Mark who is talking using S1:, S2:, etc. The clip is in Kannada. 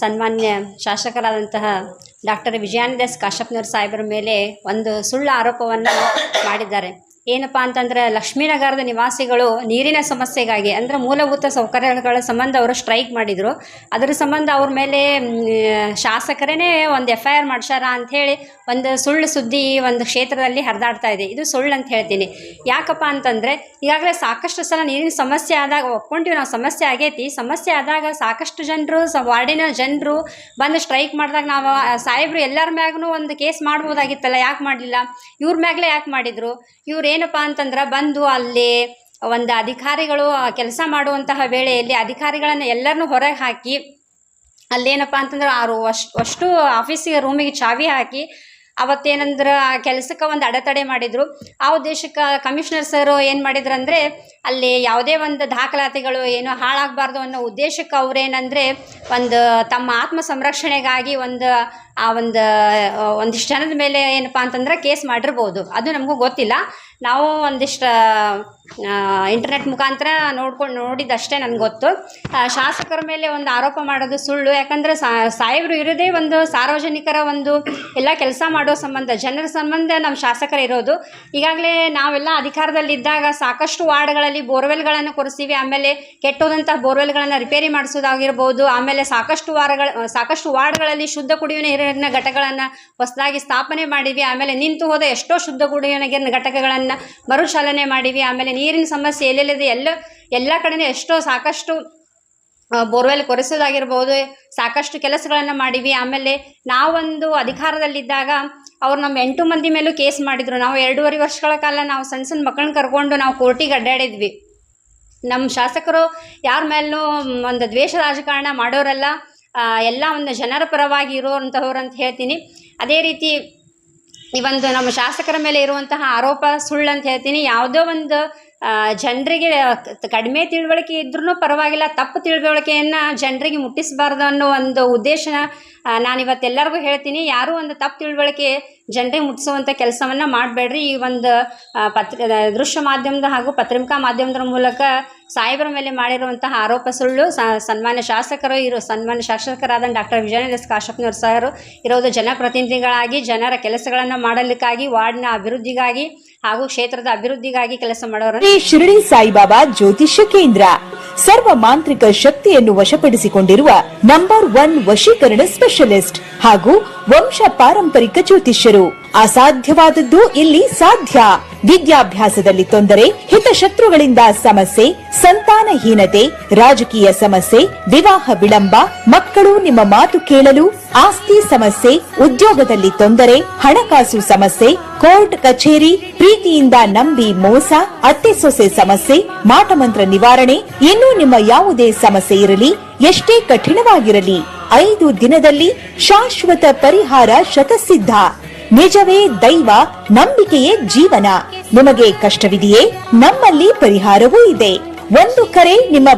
S1: ಸನ್ಮಾನ್ಯ ಶಾಸಕರಾದಂತಹ ಡಾಕ್ಟರ್ ವಿಜಯಾನಂದ ಎಸ್ ಕಾಶಪ್ಪನವ್ರ ಸಾಹೇಬರ ಮೇಲೆ ಒಂದು ಸುಳ್ಳು ಆರೋಪವನ್ನು ಮಾಡಿದ್ದಾರೆ. ಏನಪ್ಪ ಅಂತಂದರೆ ಲಕ್ಷ್ಮೀನಗರದ ನಿವಾಸಿಗಳು ನೀರಿನ ಸಮಸ್ಯೆಗಾಗಿ ಅಂದರೆ ಮೂಲಭೂತ ಸೌಕರ್ಯಗಳ ಸಂಬಂಧ ಅವರು ಸ್ಟ್ರೈಕ್ ಮಾಡಿದರು. ಅದರ ಸಂಬಂಧ ಅವ್ರ ಮೇಲೆ ಶಾಸಕರೇ ಒಂದು FIR ಮಾಡ್ಸ್ಯಾರ ಅಂಥೇಳಿ ಒಂದು ಸುಳ್ಳು ಸುದ್ದಿ ಒಂದು ಕ್ಷೇತ್ರದಲ್ಲಿ ಹರಿದಾಡ್ತಾ ಇದೆ. ಇದು ಸುಳ್ಳು ಅಂತ ಹೇಳ್ತೀನಿ. ಯಾಕಪ್ಪ ಅಂತಂದರೆ ಈಗಾಗಲೇ ಸಾಕಷ್ಟು ಸಲ ನೀರಿನ ಸಮಸ್ಯೆ ಆದಾಗ ಒಪ್ಕೊಂತೀವಿ ನಾವು, ಸಮಸ್ಯೆ ಆಗೈತಿ. ಸಮಸ್ಯೆ ಆದಾಗ ಸಾಕಷ್ಟು ಜನರು ವಾರ್ಡಿನ ಜನರು ಬಂದು ಸ್ಟ್ರೈಕ್ ಮಾಡಿದಾಗ ನಾವು ಸಾಹೇಬರು ಎಲ್ಲರ ಮ್ಯಾಗೂ ಒಂದು ಕೇಸ್ ಮಾಡ್ಬೋದಾಗಿತ್ತಲ್ಲ, ಯಾಕೆ ಮಾಡಲಿಲ್ಲ? ಇವ್ರ ಮ್ಯಾಗಲೇ ಯಾಕೆ ಮಾಡಿದರು? ಇವ್ರು ಏನಪ್ಪ ಅಂತಂದ್ರೆ ಬಂದು ಅಲ್ಲಿ ಒಂದು ಅಧಿಕಾರಿಗಳು ಕೆಲಸ ಮಾಡುವಂತಹ ವೇಳೆಯಲ್ಲಿ ಅಧಿಕಾರಿಗಳನ್ನು ಎಲ್ಲರನ್ನೂ ಹೊರಗೆ ಹಾಕಿ ಅಲ್ಲೇನಪ್ಪ ಅಂತಂದ್ರೆ ಅಷ್ಟು ಆಫೀಸಿಗೆ ರೂಮಿಗೆ ಚಾವಿ ಹಾಕಿ ಅವತ್ತೇನಂದ್ರೆ ಆ ಕೆಲಸಕ್ಕೆ ಒಂದು ಅಡೆತಡೆ ಮಾಡಿದರು. ಆ ಉದ್ದೇಶಕ್ಕೆ ಕಮಿಷನರ್ ಸರ್ ಏನು ಮಾಡಿದ್ರು ಅಂದರೆ ಅಲ್ಲಿ ಯಾವುದೇ ಒಂದು ದಾಖಲಾತಿಗಳು ಏನೋ ಹಾಳಾಗಬಾರ್ದು ಅನ್ನೋ ಉದ್ದೇಶಕ್ಕೆ ಅವ್ರೇನಂದರೆ ಒಂದು ತಮ್ಮ ಆತ್ಮ ಸಂರಕ್ಷಣೆಗಾಗಿ ಒಂದಿಷ್ಟು ಜನದ ಮೇಲೆ ಏನಪ್ಪ ಅಂತಂದ್ರೆ ಕೇಸ್ ಮಾಡಿರ್ಬೋದು. ಅದು ನಮಗೂ ಗೊತ್ತಿಲ್ಲ. ನಾವು ಒಂದಿಷ್ಟು ಇಂಟರ್ನೆಟ್ ಮುಖಾಂತರ ನೋಡಿದ್ದಷ್ಟೇ ನನಗೆ ಗೊತ್ತು. ಶಾಸಕರ ಮೇಲೆ ಒಂದು ಆರೋಪ ಮಾಡೋದು ಸುಳ್ಳು. ಯಾಕಂದರೆ ಸಾಹೇಬರು ಇರೋದೇ ಒಂದು ಸಾರ್ವಜನಿಕರ ಒಂದು ಎಲ್ಲ ಕೆಲಸ ಮಾಡೋ ಸಂಬಂಧ, ಜನರ ಸಂಬಂಧ ನಮ್ಮ ಶಾಸಕರು ಇರೋದು. ಈಗಾಗಲೇ ನಾವೆಲ್ಲ ಅಧಿಕಾರದಲ್ಲಿದ್ದಾಗ ಸಾಕಷ್ಟು ವಾರ್ಡ್ಗಳಲ್ಲಿ ಬೋರ್ವೆಲ್ಗಳನ್ನು ಕೊರೆಸಿವಿ. ಆಮೇಲೆ ಕೆಟ್ಟೋದಂಥ ಬೋರ್ವೆಲ್ಗಳನ್ನು ರಿಪೇರಿ ಮಾಡಿಸೋದಾಗಿರ್ಬೋದು. ಆಮೇಲೆ ಸಾಕಷ್ಟು ವಾರ್ಡ್ಗಳಲ್ಲಿ ಶುದ್ಧ ಕುಡಿಯುವ ನೀರಿನ ಘಟಕಗಳನ್ನು ಹೊಸದಾಗಿ ಸ್ಥಾಪನೆ ಮಾಡಿವಿ. ಆಮೇಲೆ ನಿಂತು ಹೋದ ಎಷ್ಟೋ ಶುದ್ಧ ಕುಡಿಯುವ ನೀರಿನ ಘಟಕಗಳನ್ನು ಮರುಚಾಲನೆ ಮಾಡಿವಿ. ಆಮೇಲೆ ನೀರಿನ ಸಮಸ್ಯೆ ಎಲ್ಲೆಲ್ಲಿದೆ ಎಲ್ಲ ಕಡೆ ಸಾಕಷ್ಟು ಬೋರ್ವೆಲ್ ಕೊರೆಸೋದಾಗಿರ್ಬೋದು, ಸಾಕಷ್ಟು ಕೆಲಸಗಳನ್ನು ಮಾಡಿವಿ. ಆಮೇಲೆ ನಾವೊಂದು ಅಧಿಕಾರದಲ್ಲಿದ್ದಾಗ ಅವ್ರು ನಮ್ಮ 8 ಮಂದಿ ಮೇಲೂ ಕೇಸ್ ಮಾಡಿದರು. ನಾವು 2.5 ವರ್ಷಗಳ ಕಾಲ ನಾವು ಸಣ್ಣ ಮಕ್ಕಳನ್ನ ಕರ್ಕೊಂಡು ನಾವು ಕೋರ್ಟಿಗೆ ಅಡ್ಡಾಡಿದ್ವಿ. ನಮ್ಮ ಶಾಸಕರು ಯಾರ ಮೇಲೂ ಒಂದು ದ್ವೇಷ ರಾಜಕಾರಣ ಮಾಡೋರಲ್ಲ, ಎಲ್ಲ ಒಂದು ಜನರ ಪರವಾಗಿ ಇರುವಂಥವ್ರು ಅಂತ ಹೇಳ್ತೀನಿ. ಅದೇ ರೀತಿ ಈ ಒಂದು ನಮ್ಮ ಶಾಸಕರ ಮೇಲೆ ಇರುವಂತಹ ಆರೋಪ ಸುಳ್ಳು ಅಂತ ಹೇಳ್ತೀನಿ. ಯಾವುದೋ ಒಂದು ಜನರಿಗೆ ಕಡಿಮೆ ತಿಳುವಳಿಕೆ ಇದ್ರೂ ಪರವಾಗಿಲ್ಲ, ತಪ್ಪು ತಿಳುವಳಿಕೆಯನ್ನು ಜನರಿಗೆ ಮುಟ್ಟಿಸಬಾರ್ದು ಅನ್ನೋ ಒಂದು ಉದ್ದೇಶನ ನಾನಿವತ್ತೆಲ್ಲರಿಗೂ ಹೇಳ್ತೀನಿ. ಯಾರೂ ಒಂದು ತಪ್ಪು ತಿಳುವಳಿಕೆ ಜನರಿಗೆ ಮುಟ್ಟಿಸುವಂಥ ಕೆಲಸವನ್ನು ಮಾಡಬೇಡ್ರಿ. ಈ ಒಂದು ದೃಶ್ಯ ಮಾಧ್ಯಮದ ಹಾಗೂ ಪತ್ರಿಕಾ ಮಾಧ್ಯಮದ ಮೂಲಕ ಸಾಹೇಬರ ಮೇಲೆ ಮಾಡಿರುವಂತಹ ಆರೋಪ ಸುಳ್ಳು. ಸನ್ಮಾನ್ಯ ಶಾಸಕರಾದ ಡಾಕ್ಟರ್ ವಿಜಯಾನಂದ ಎಸ್ ಕಾಶಪ್ಪನವ್ರ ಸರ್ ಇರೋದು ಜನಪ್ರತಿನಿಧಿಗಳಾಗಿ ಜನರ ಕೆಲಸಗಳನ್ನು ಮಾಡಲಿಕ್ಕಾಗಿ, ವಾರ್ಡ್ನ ಅಭಿವೃದ್ಧಿಗಾಗಿ ಹಾಗೂ ಕ್ಷೇತ್ರದ ಅಭಿವೃದ್ಧಿಗಾಗಿ ಕೆಲಸ ಮಾಡೋರು.
S2: ಶಿರಡಿ ಸಾಯಿಬಾಬಾ ಜ್ಯೋತಿಷ್ಯ ಕೇಂದ್ರ ಸರ್ವ ಮಾಂತ್ರಿಕ ಶಕ್ತಿಯನ್ನು ವಶಪಡಿಸಿಕೊಂಡಿರುವ ನಂಬರ್ 1 ವಶೀಕರಣ ಸ್ಪೆಷಲಿಸ್ಟ್ ಹಾಗೂ ವಂಶ ಪಾರಂಪರಿಕ ಜ್ಯೋತಿಷ್ಯರು. ಅಸಾಧ್ಯವಾದದ್ದು ಇಲ್ಲಿ ಸಾಧ್ಯ. ವಿದ್ಯಾಭ್ಯಾಸದಲ್ಲಿ ತೊಂದರೆ, ಹಿತಶತ್ರುಗಳಿಂದ ಸಮಸ್ಯೆ, ಸಂತಾನಹೀನತೆ, ರಾಜಕೀಯ ಸಮಸ್ಯೆ, ವಿವಾಹ ವಿಳಂಬ, ಮಕ್ಕಳು ನಿಮ್ಮ ಮಾತು ಕೇಳಲು, ಆಸ್ತಿ ಸಮಸ್ಯೆ, ಉದ್ಯೋಗದಲ್ಲಿ ತೊಂದರೆ, ಹಣಕಾಸು ಸಮಸ್ಯೆ, ಕೋರ್ಟ್ ಕಚೇರಿ, ಪ್ರೀತಿಯಿಂದ ನಂಬಿ ಮೋಸ, ಅತ್ತೆ ಸೊಸೆ ಸಮಸ್ಯೆ, ಮಾಟಮಂತ್ರ ನಿವಾರಣೆ, ಇನ್ನೂ ನಿಮ್ಮ ಯಾವುದೇ ಸಮಸ್ಯೆ ಇರಲಿ, ಎಷ್ಟೇ ಕಠಿಣವಾಗಿರಲಿ 5 ದಿನದಲ್ಲಿ ಶಾಶ್ವತ ಪರಿಹಾರ ಶತಸಿದ್ಧ. ನಿಜವೇ ದೈವ, ನಂಬಿಕೆಯೇ ಜೀವನ. ನಿಮಗೆ ಕಷ್ಟವಿದೆಯೇ? ನಮ್ಮಲ್ಲಿ ಪರಿಹಾರವೂ ಇದೆ. ಒಂದು ಕರೆ ನಿಮ್ಮ